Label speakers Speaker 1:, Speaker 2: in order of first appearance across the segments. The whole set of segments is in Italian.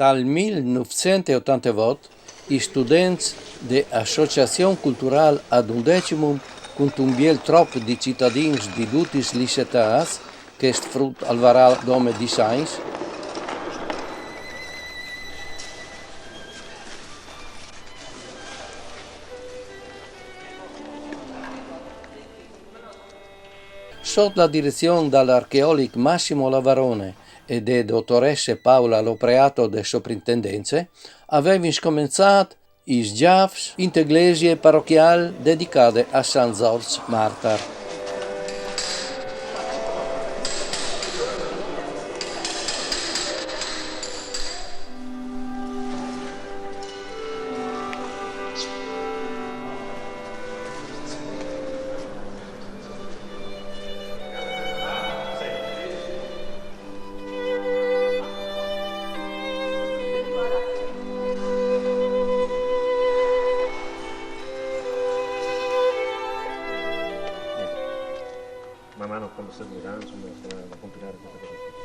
Speaker 1: Dal 1988, i studenti dell'Associazione Culturale ad Undecimum, con un bel troppo di cittadini di tutte le città, che è frutto al varal dome di Sainz, sotto la direzione dell'archeologo Massimo Lavarone e della dottoressa Paola Lopreato de Soprintendenze, avevano cominciato i sgiavs in iglesie parrocchiali dedicate a San Giorgio Martar.
Speaker 2: Man mano quando servirà, insomma, sarà da compilare questa cosa qui.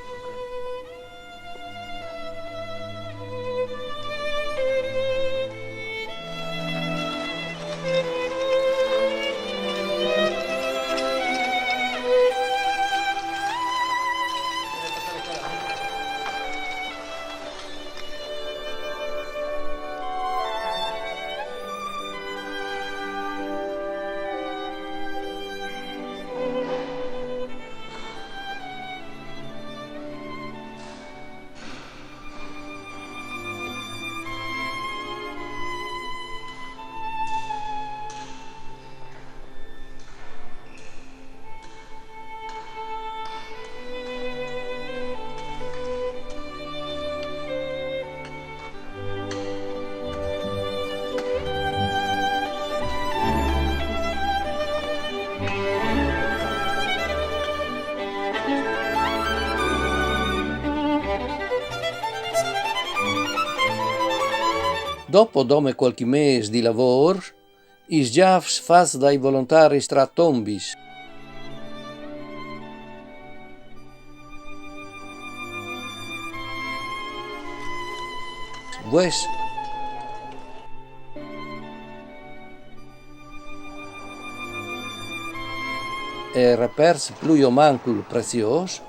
Speaker 1: Dopo qualche mese di lavoro, i sgiavs fatti dai volontari stratombis. Wes e repers pluiomancul prezios,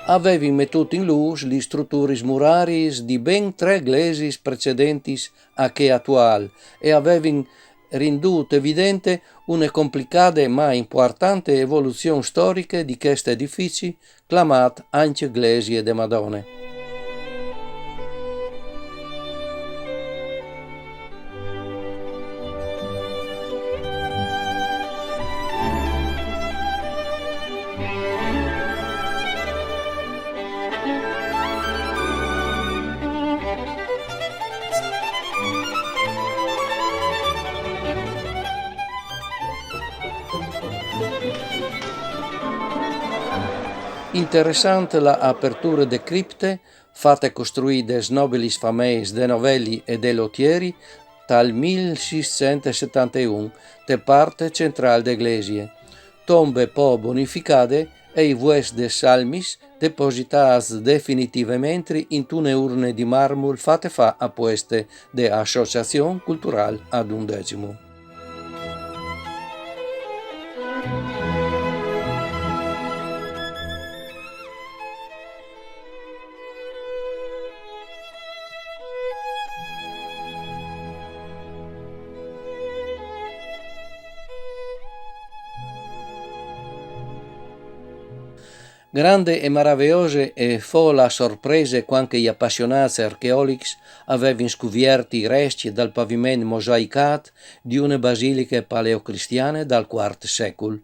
Speaker 1: avevi mettuto in luce le strutture murarie di ben 3 eglesi precedenti a che attuali e avevi renduto evidente una complicata ma importante evoluzione storica di questi edifici, chiamati anche Iglesie de Madonne. Interessante l'apertura de cripte, fatte costruire des nobilis fameis de Novelli e de Lottieri dal 1671, de parte centrale d'Eglesie. Tombe po bonificate e i vues de salmis depositats definitivamente in une urne di marmor fatte fa a pueste de Associazione Culturale ad Undecimo. Grande e meravigliose e fu la sorpresa quando gli appassionati archeologi avevano scoperto i resti del pavimento mosaicato di una basilica paleocristiana dal IV secolo.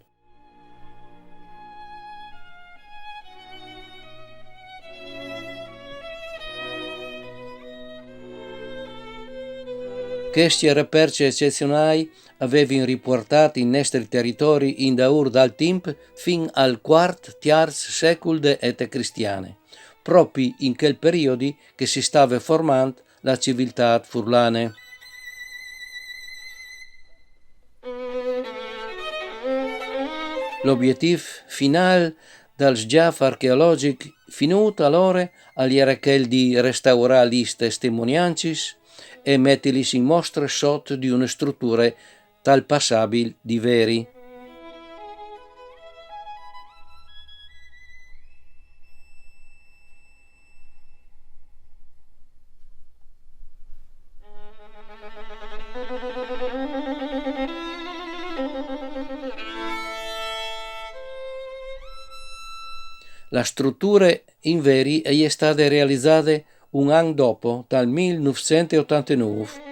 Speaker 1: Questi reperti eccezionali avevano riportato i nostri territori in daur dal tempo fino al IV-III secolo d'ete cristiane, proprio in quel periodo che si stava formando la civiltà furlane. L'obiettivo finale del sghiaffo archeologico finito allora era quello di restaurare le testimonianze e metterli in mostra sotto di una struttura tal passabile di veri. La struttura in veri è stata realizzata un anno dopo, dal 1989.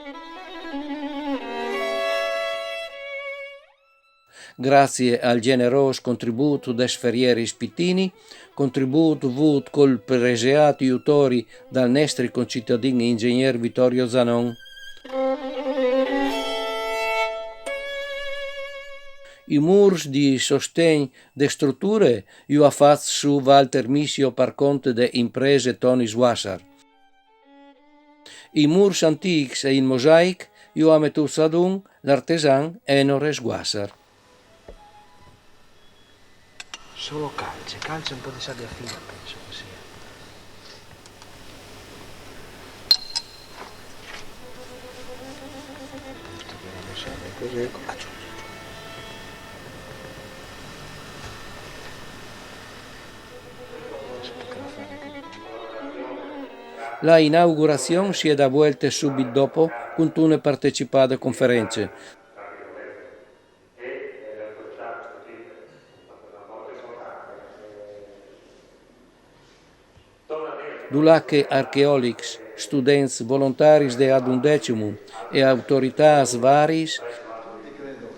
Speaker 1: Grazie al generoso contributo dei sferieri spittini, contributo avuto col pregiato aiutori dal nostro concittadino ingegner Vittorio Zanon. I murs di sostegno delle strutture io ho fatto su Walter Missio per conto delle imprese Tony Swasser. I murs antichi e in mosaico io ho messo ad un l'artisan Enore Swasser.
Speaker 2: Solo calce un po' di sabbia fina, penso che sia. Così,
Speaker 1: La inaugurazione si è da vuelta subito dopo con una partecipata conferenze. Dulache archeologi, studenti volontari de ad undecimum e autorità varis,
Speaker 3: credo,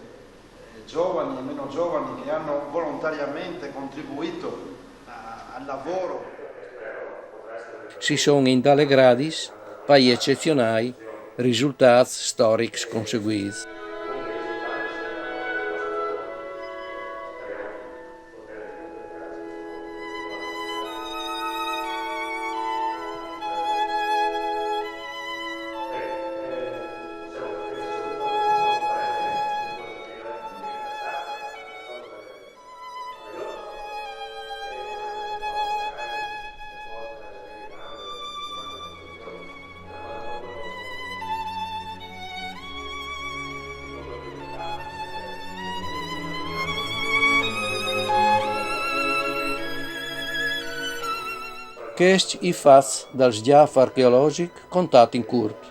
Speaker 3: giovani e meno giovani che hanno volontariamente contribuito al lavoro.
Speaker 1: si sono in tale gradis, pai eccezionali, risultati storici conseguiti. Questi i fatti del sghiaffo archeologico contati in corto.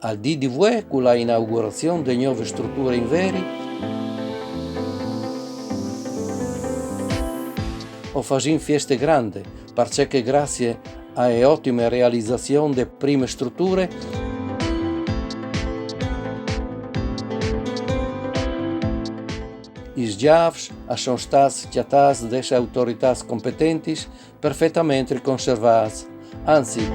Speaker 1: Al dì di voi, con la inaugurazione delle nuove strutture in veri, ho fatto una festa grande, perché grazie alle ottime realizzazioni delle prime strutture i sghiaffi sono stati chiamati dalle autorità competenti perfettamente conservati, anzi,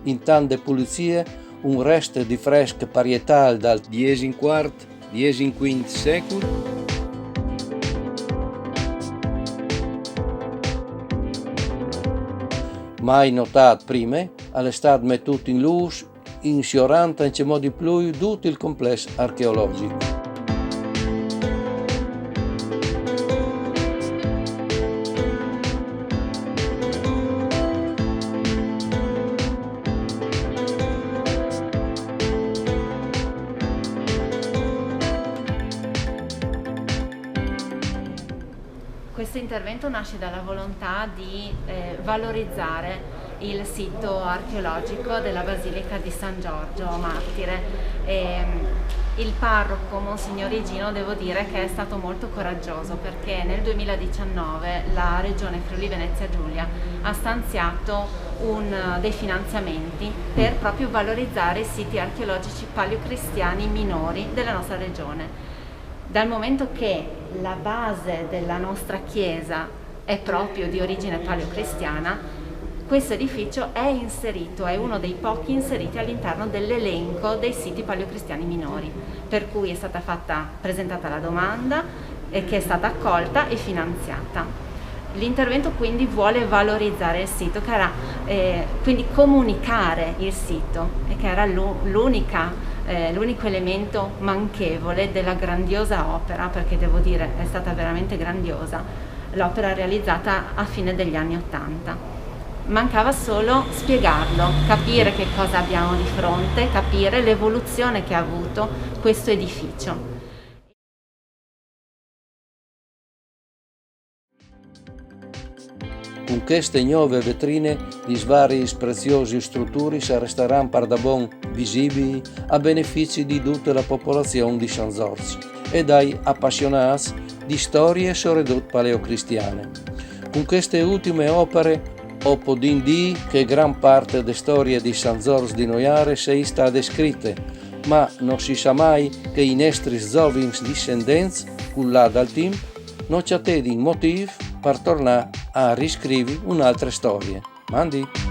Speaker 1: in tante pulizie, un resto di fresche parietali dal X-IV secolo mai notato prima, è stato messo in luce insiorante in modo di più tutto il complesso archeologico.
Speaker 4: Questo intervento nasce dalla volontà di valorizzare il sito archeologico della Basilica di San Giorgio Martire. Il parroco Monsignor Igino, devo dire che è stato molto coraggioso, perché nel 2019 la Regione Friuli Venezia Giulia ha stanziato dei finanziamenti per proprio valorizzare i siti archeologici paleocristiani minori della nostra regione. Dal momento che la base della nostra chiesa è proprio di origine paleocristiana, questo edificio è uno dei pochi inseriti all'interno dell'elenco dei siti paleocristiani minori, per cui è stata presentata la domanda che è stata accolta e finanziata. L'intervento quindi vuole valorizzare il sito, quindi comunicare il sito, che era l'unico elemento manchevole della grandiosa opera, perché devo dire è stata veramente grandiosa, l'opera realizzata a fine degli anni '80. Mancava solo spiegarlo, capire che cosa abbiamo di fronte, capire l'evoluzione che ha avuto questo edificio.
Speaker 1: Con queste nuove vetrine, gli vari preziosi strutturi resteranno per da buon visibili a beneficio di tutta la popolazione di San Giorgio e dai appassionati di storie soprattutto paleocristiane. Con queste ultime opere o podin di che gran parte delle storie di San Giorgio di Noiare sia stata scritte, ma non si sa mai che i nostri giovani discendenti, là dal tempo, non c'è motivo per tornare a riscrivere un'altra storia. Mandi!